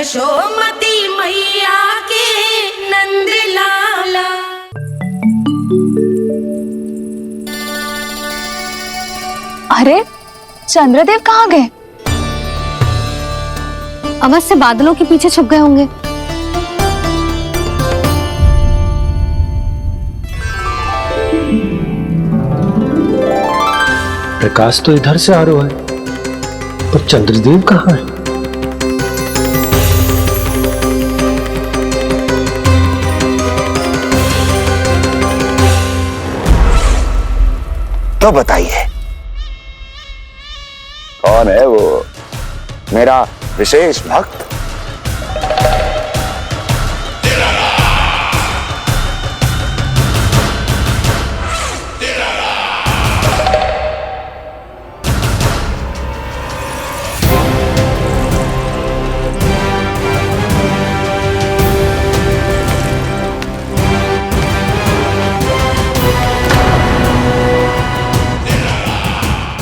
यशोमती मैया के नंद लाला। अरे चंद्रदेव कहाँ गए? अवश्य बादलों के पीछे छुप गए होंगे। प्रकाश तो इधर से आ रहा है, पर चंद्रदेव कहाँ है? तो बताइए कौन है वो मेरा विशेष भक्त?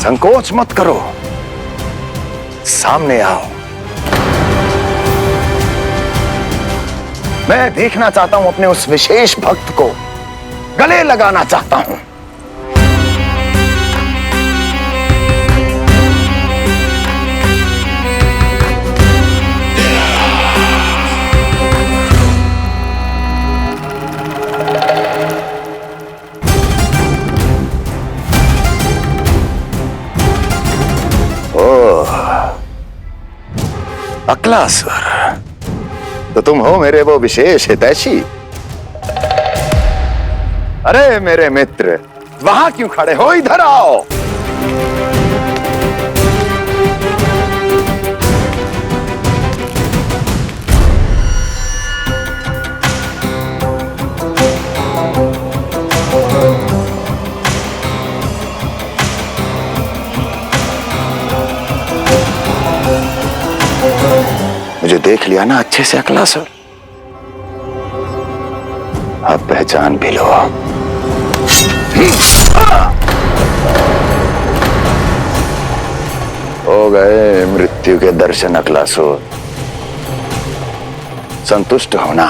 संकोच मत करो, सामने आओ। मैं देखना चाहता हूं अपने उस विशेष भक्त को, गले लगाना चाहता हूं। अक्लासुर, तो तुम हो मेरे वो विशेष हितैषी। अरे मेरे मित्र, वहां क्यों खड़े हो? इधर आओ। मुझे देख लिया ना अच्छे से अक्लासुर? अब पहचान भी लो। हो गए मृत्यु के दर्शन अक्लासुर, संतुष्ट होना।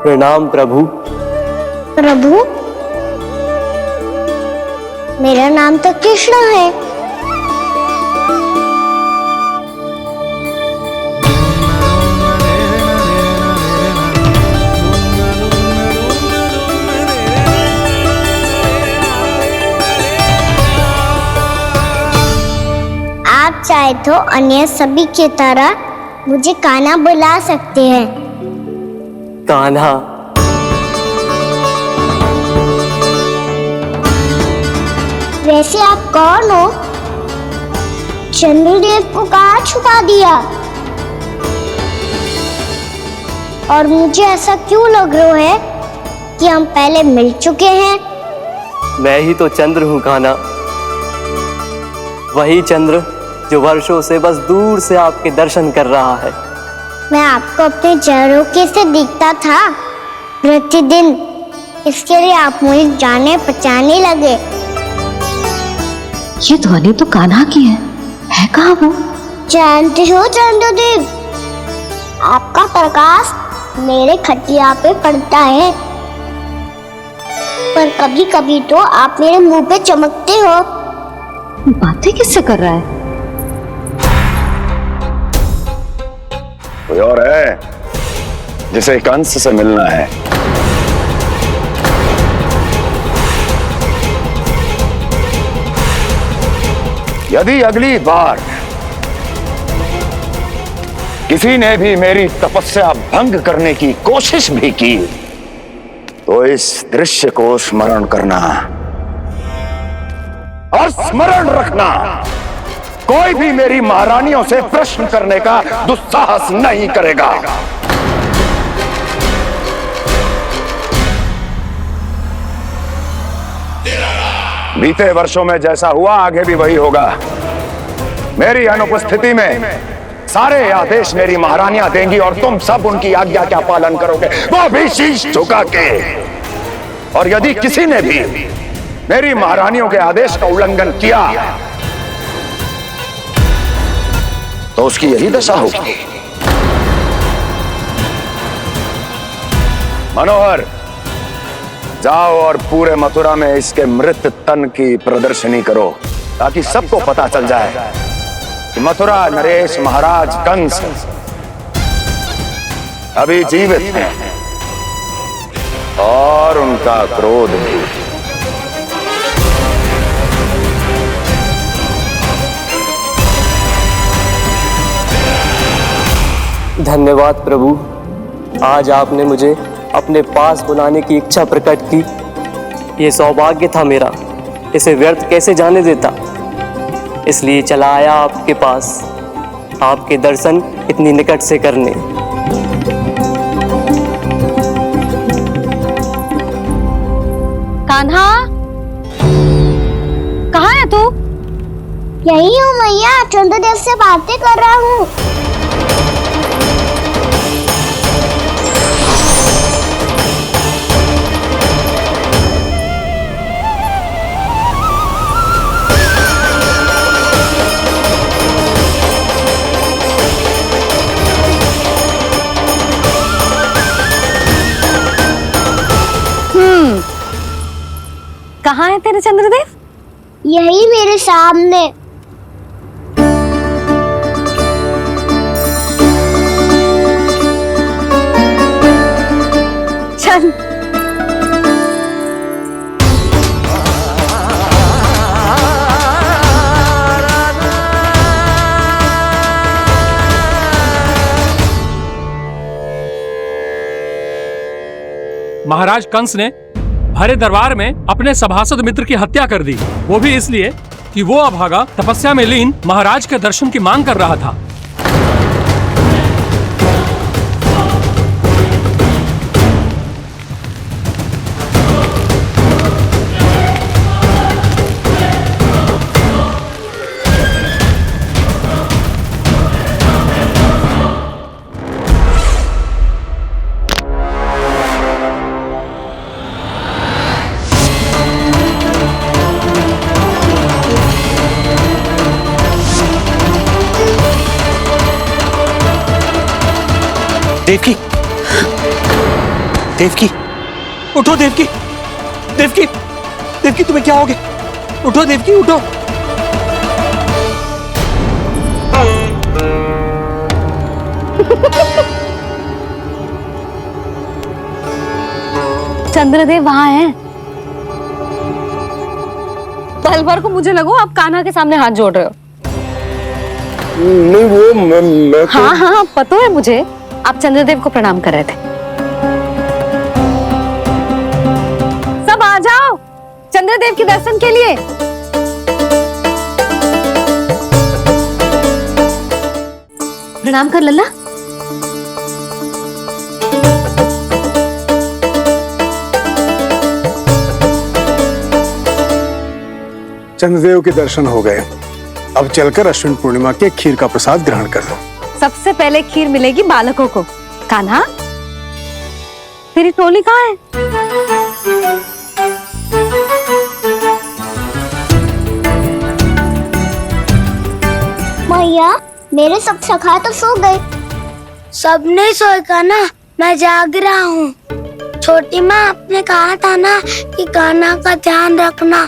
प्रणाम प्रभु। प्रभु, मेरा नाम तो कृष्ण है। आप चाहे तो अन्य सभी की तरह मुझे कान्हा बुला सकते हैं। कान्हा? वैसे आप कौन हो? चंद्रदेव को कहाँ छुपा दिया? और मुझे ऐसा क्यों लग रहा है कि हम पहले मिल चुके हैं? मैं ही तो चंद्र हूँ कान्हा, वही चंद्र जो वर्षों से बस दूर से आपके दर्शन कर रहा है। मैं आपको अपने झरोखे से दिखता था प्रतिदिन, इसके लिए आप मुझे जाने पहचाने लगे। ये ध्वनि तो कान्हा की है कहाँ वो? जानते हो चंद्रदेव, आपका प्रकाश मेरे खटिया पे पड़ता है, पर कभी कभी तो आप मेरे मुंह पे चमकते हो। बातें किससे कर रहा है? कोई और है जिसे कंस से मिलना है? यदि अगली बार किसी ने भी मेरी तपस्या भंग करने की कोशिश भी की तो इस दृश्य को स्मरण करना और स्मरण रखना, कोई भी मेरी महारानियों से प्रश्न करने का दुस्साहस नहीं करेगा। बीते वर्षों में जैसा हुआ आगे भी वही होगा। मेरी अनुपस्थिति में सारे आदेश मेरी महारानियां देंगी और तुम सब उनकी आज्ञा का पालन करोगे, वो भी शीश झुका के। और यदि किसी ने भी मेरी महारानियों के आदेश का उल्लंघन किया तो उसकी यही दशा होगी। मनोहर, जाओ और पूरे मथुरा में इसके मृत तन की प्रदर्शनी करो ताकि सबको पता चल जाए कि मथुरा नरेश महाराज कंस अभी जीवित हैं और उनका क्रोध भी। धन्यवाद प्रभु, आज आपने मुझे अपने पास बुलाने की इच्छा प्रकट की। ये सौभाग्य था मेरा, इसे व्यर्थ कैसे जाने देता। इसलिए चला आया आपके पास, आपके दर्शन इतनी निकट से करने। कान्हा, कहाँ है तू? यही हूँ मैया, चंद्रदेव से बातें कर रहा हूँ। कहाँ है तेरे चंद्रदेव? यही मेरे सामने। चल। महाराज कंस ने भरे दरबार में अपने सभासद मित्र की हत्या कर दी, वो भी इसलिए कि वो अभागा तपस्या में लीन महाराज के दर्शन की मांग कर रहा था। देवकी, देवकी, उठो देवकी, देवकी, देवकी तुम्हें क्या हो गया? उठो देवकी, उठो। चंद्रदेव वहां हैं। पल भर को मुझे लगो आप कान्हा के सामने हाथ जोड़ रहे हो। नहीं, वो मैं तो... हाँ हाँ, पता है मुझे, आप चंद्रदेव को प्रणाम कर रहे थे। सब आ जाओ चंद्रदेव के दर्शन के लिए। प्रणाम कर लल्ला। चंद्रदेव के दर्शन हो गए, अब चलकर अश्विन पूर्णिमा के खीर का प्रसाद ग्रहण कर लो। सबसे पहले खीर मिलेगी बालकों को। कान्हा, तेरी टोली कहाँ है? मैया, मेरे सब सखा तो सो गए। सब नहीं सोए कान्हा, मैं जाग रहा हूँ। छोटी माँ, आपने कहा था ना कि कान्हा का ध्यान रखना।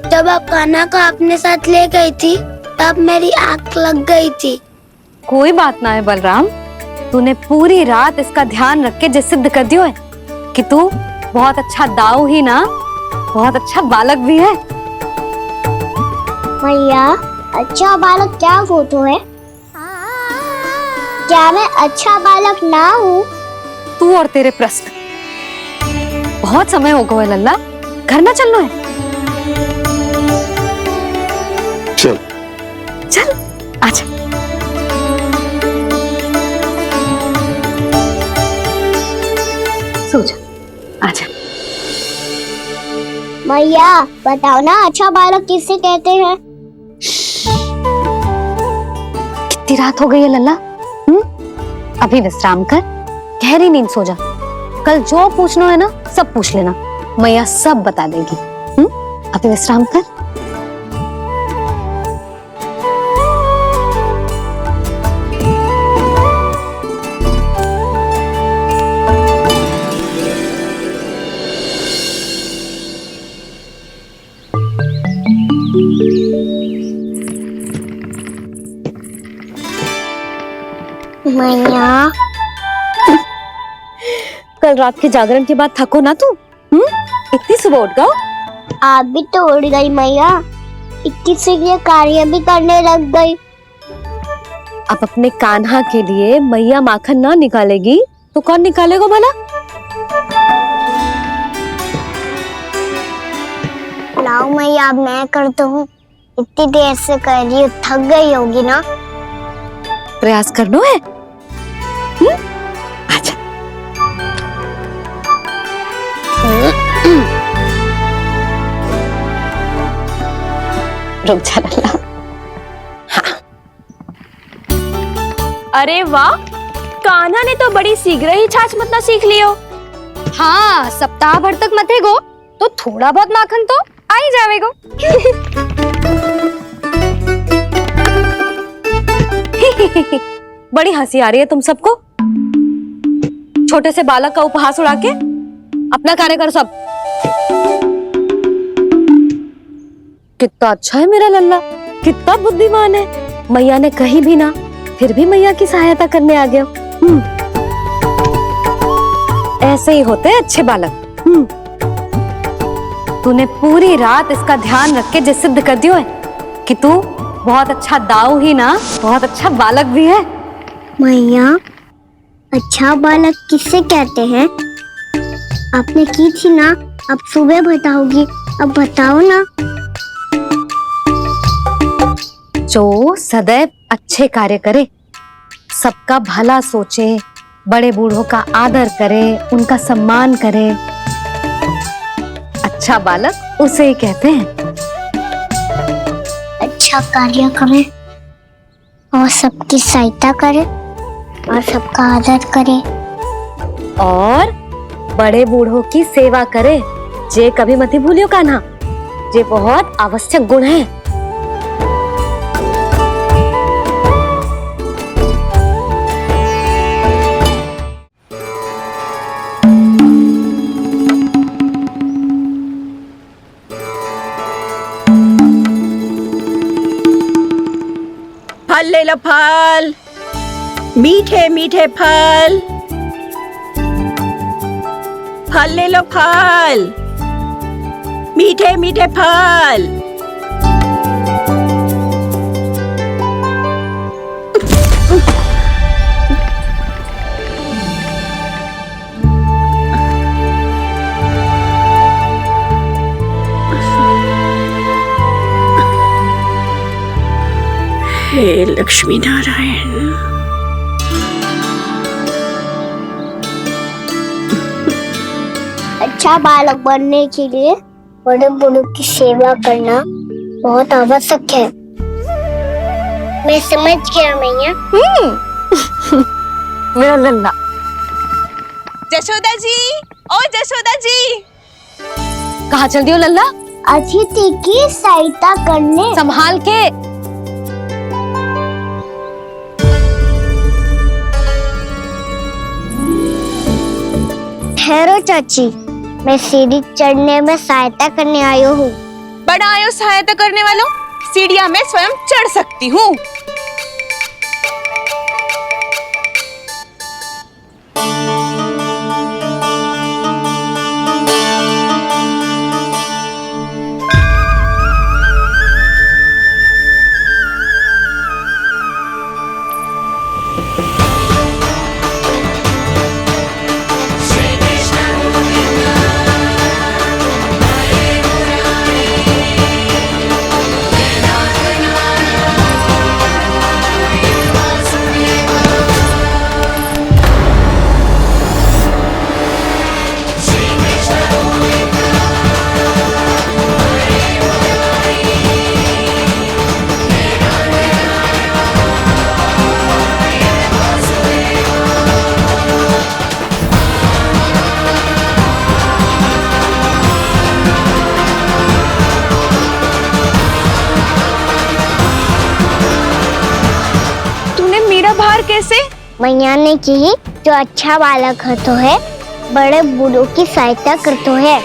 जब आप कान्हा को अपने साथ ले गई थी तब मेरी आंख लग गई थी। कोई बात ना है बलराम, तूने पूरी रात इसका ध्यान रख के जो सिद्ध कर दियो है कि तू बहुत अच्छा दाऊ ही ना, बहुत अच्छा बालक भी है। मैया, अच्छा बालक क्या फोटो है? क्या मैं अच्छा बालक ना हूँ? तू और तेरे प्रश्न। बहुत समय हो गया लल्ला, घर ना चलना है। चल चल आजा। सो जा, आजा। मैया बताओ ना, अच्छा बालक किसे कहते हैं? कितनी रात हो गई है लल्ला? अभी विश्राम कर, गहरी नींद सो जा। कल जो पूछना है ना सब पूछ लेना, मैया सब बता देगी। अभी विश्राम कर। मैया कल रात के जागरण के बाद थको ना तू? इतनी सुबह उठ गई? आप भी तो उड़ गई मैया, इक्कीस से ये कार्य भी करने लग गई। अब अपने कान्हा के लिए मैया माखन ना निकालेगी तो कौन निकालेगा भला? लाओ मैया, अब मैं करता हूँ। इतनी देर से कर रही हूँ, थक गई होगी ना? प्रयास करना है। आजा। रुक जा लल्ला। अरे वाह, कान्हा ने तो बड़ी शीघ्र ही छाछ मतना सीख लियो। हाँ, सप्ताह भर तक मतेगो तो थोड़ा बहुत माखन तो आ ही जावेगो। बड़ी हंसी आ रही है तुम सबको। छोटे से बालक का उपहास उड़ा के अपना कार्य करो सब। कितना अच्छा है मेरा लल्ला, कितना बुद्धिमान है। मैया ने कही भी ना, फिर भी मैया की सहायता करने आ गया। ऐसे ही होते हैं अच्छे बालक। तूने पूरी रात इसका ध्यान रख के जो सिद्ध कर दियो है कि तू बहुत अच्छा दाऊ ही ना, बहुत अच्छा बालक भी है। मैया, अच्छा बालक किसे कहते हैं? आपने की थी ना, अब सुबह बताओगी, अब बताओ ना। जो सदैव अच्छे कार्य करे, सबका भला सोचे, बड़े बूढ़ों का आदर करे, उनका सम्मान करे, अच्छा बालक उसे ही कहते हैं। अच्छा कार्य करे और सबकी सहायता करे और सबका आदर करे और बड़े बूढ़ों की सेवा करे। जे कभी मत भूलियो कान्हा, जे बहुत आवश्यक गुण है। फल ले लो, फल, मीठे मीठे फल। फल ले लो, फल, मीठे मीठे फल। हे लक्ष्मी नारायण। अच्छा बालक बनने के लिए बड़े बूढ़ों की सेवा करना बहुत आवश्यक है। मैं समझ गया मैया। मेरा लल्ला। जशोदा जी, ओ जशोदा जी। कहाँ चल दियो लल्ला? अतिथि की सहायता करने। संभाल के। ठहरो चाची, मैं सीढ़ी चढ़ने में सहायता करने आई हूँ। बड़ा आयो सहायता करने वालों, सीढ़ियां मैं स्वयं चढ़ सकती हूँ। मैया ने की जो अच्छा बालक होतो है बड़े बूढ़ों की सहायता करतो है।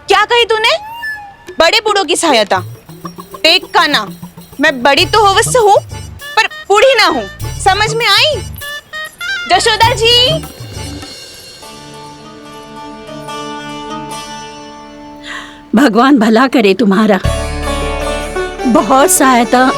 क्या कही तूने? बड़े बूढ़ों की सहायता? देख काना, मैं बड़ी तो अवश्य हूँ पर बूढ़ी ना हूँ, समझ में आई? जशोदा जी, भगवान भला करे तुम्हारा। बहुत सहायता।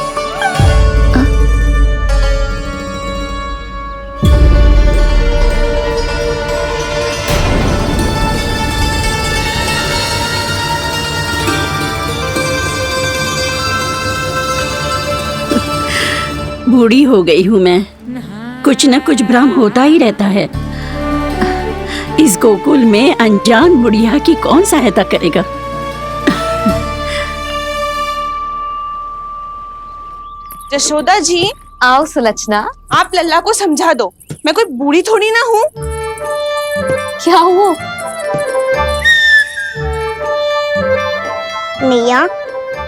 बूढ़ी हो गई हूं मैं, कुछ न कुछ भ्रम होता ही रहता है। इस गोकुल में अनजान बुढ़िया की कौन सहायता करेगा? जशोदा जी, आओ सुलक्षणा। आप लल्ला को समझा दो, मैं कोई बूढ़ी थोड़ी ना हूँ। क्या हुआ? मैया,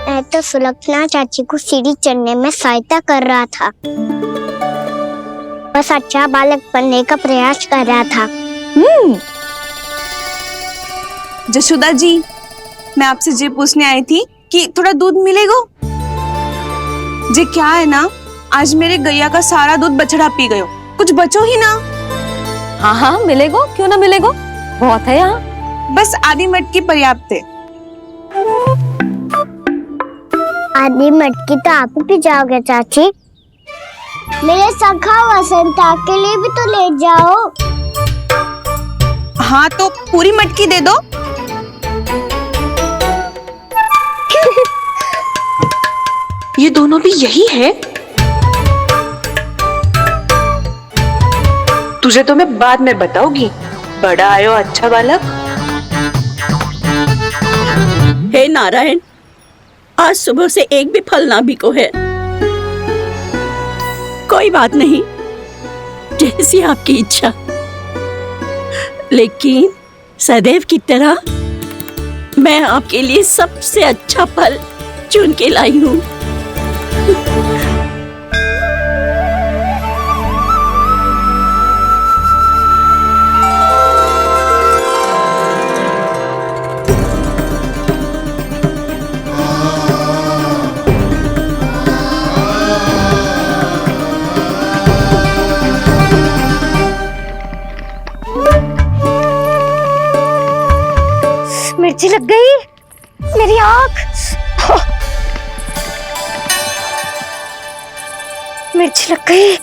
मैं तो सुलक्षणा चाची को सीढ़ी चढ़ने में सहायता कर रहा था, बस अच्छा बालक बनने का प्रयास कर रहा था। जशोदा जी, मैं आपसे ये पूछने आई थी कि थोड़ा दूध मिलेगा? जी क्या है ना, आज मेरे गैया का सारा दूध बछड़ा पी गयो, कुछ बचो ही ना। हाँ हाँ मिलेगो, क्यों ना मिलेगो, बहुत है यहाँ। बस आधी मटकी पर्याप्त है। आधी मटकी तो आप ही पी जाओगे चाची, मेरे सखा वसंता के लिए भी तो ले जाओ। हाँ तो पूरी मटकी दे दो। ये दोनों भी यही है? तुझे तो मैं बाद में बताऊंगी, बड़ा आयो अच्छा बालक। हे नारायण, आज सुबह से एक भी फल ना बिको है। कोई बात नहीं, जैसी आपकी इच्छा, लेकिन सदैव की तरह मैं आपके लिए सबसे अच्छा फल चुन के लाई हूँ। मिर्ची लग गई मेरी आँख। मिर्ची लग गई।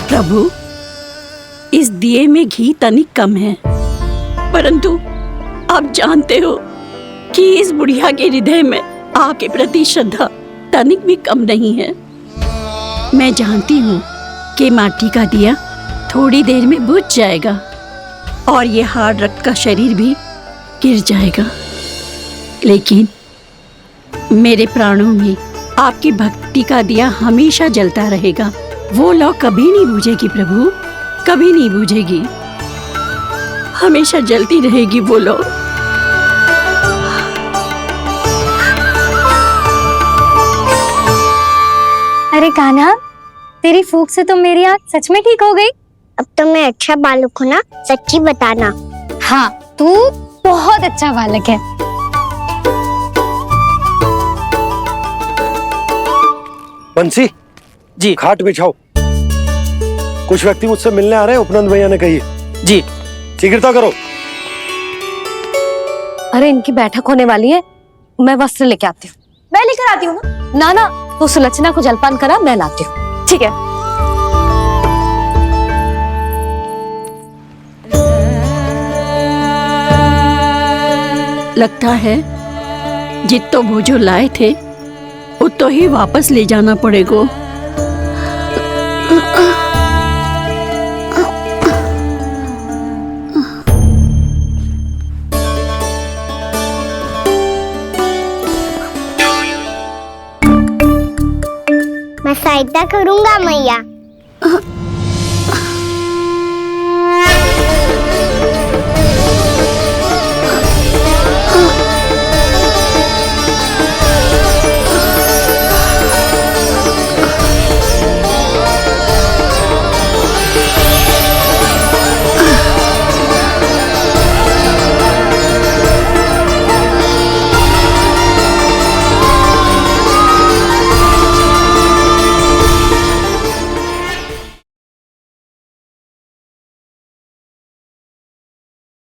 प्रभु, इस दिए में घी तनिक कम है, परंतु आप जानते हो कि इस बुढ़िया के हृदय में आपके प्रति श्रद्धा तनिक भी कम नहीं है। मैं जानती हूँ कि माटी का दिया थोड़ी देर में बुझ जाएगा और ये हार्ड रक्त का शरीर भी गिर जाएगा, लेकिन मेरे प्राणों में आपकी भक्ति का दिया हमेशा जलता रहेगा। वो लौ कभी नहीं बुझेगी प्रभु, कभी नहीं बुझेगी, हमेशा जलती रहेगी वो लौ। अरे कान्हा, तेरी फूंक से तो मेरी आँख सच में ठीक हो गई। अब तो मैं अच्छा बालक हूँ ना, सच्ची बताना। हाँ, तू बहुत अच्छा बालक है। बंसी जी खाट बिछाओ। कुछ व्यक्ति मुझसे मिलने आ रहे हैं, उपनंद भैया ने कही। जी। शीघ्रता करो। अरे इनकी बैठक होने वाली है, मैं वस्त्र लेके आती हूँ। मैं लेकर आती हूँ ना। ना तो सुलक्षणा को जलपान करा, मैं लाती हूँ। ठीक है। लगता है जितो वो जो लाए थे उतो ही वापस ले जाना पड़ेगा। मैं सहायता करूंगा मैया।